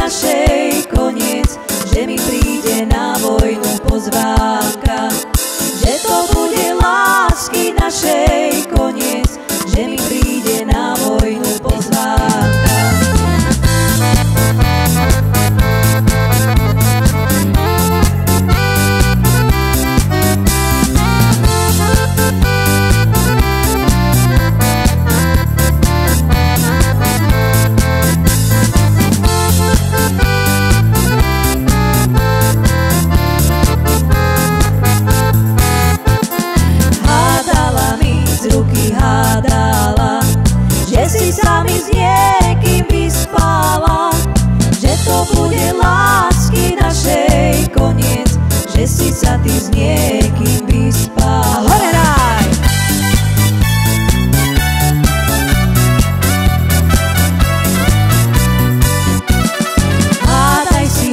našej koniec, že mi príde na vojnu pozvánka. Že to bude lásky našej koniec, že mi príde na vojnu pozvánka. Hádala, že si sa mi s niekým vyspala, že to bude lásky našej koniec, že si sa ty s niekým vyspala. Hore raj!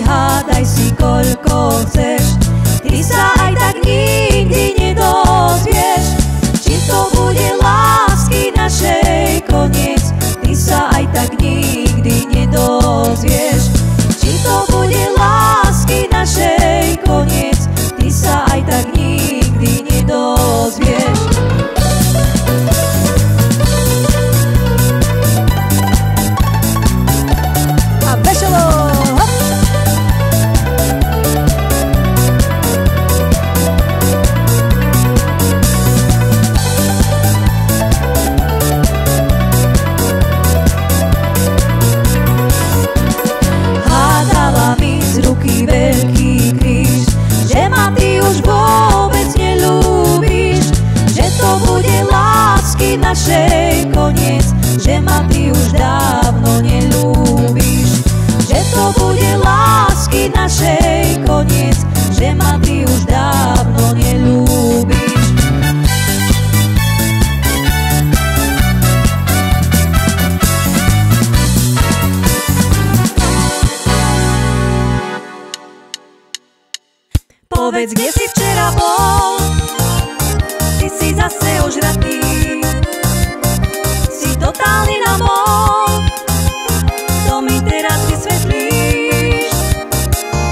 Hádaj si, koľko chceš, ty sa aj tak nikdy nedozvieš, či to bude lásky našej koniec, ty sa aj tak nikdy nedozvieš. Či to bude lásky našej koniec, ty sa aj tak nikdy nedozvieš. A veselo! Veľký kríž, že ma ty už vôbec neľúbiš, že to bude lásky našej koniec, že ma ty už dávno neľúbiš, že to bude lásky našej koniec, že ma ty už dávno neľúbiš. Povedz, kde si včera bol, ty si zase ožratý, si totálny namol, to mi teraz vysvetlíš.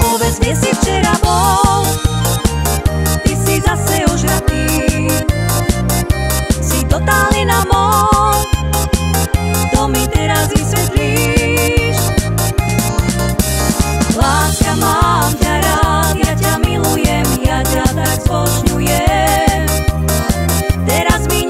Povedz, kde si včera bol, ty si zase ožratý, si totálny namol, to mi teraz vysvetlíš. Láska, mám ťa rád, ja ťa milujem, ja ťa tak zbožňujem. Teraz mi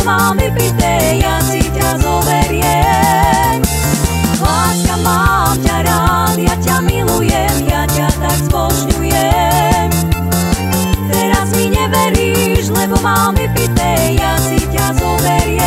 mám vypité, ja si ťa zoberiem. Láska, mám ťa rád, ja ťa milujem, ja ťa tak zbožňujem. Teraz mi neveríš, lebo mám vypité, ja si ťa zoberiem.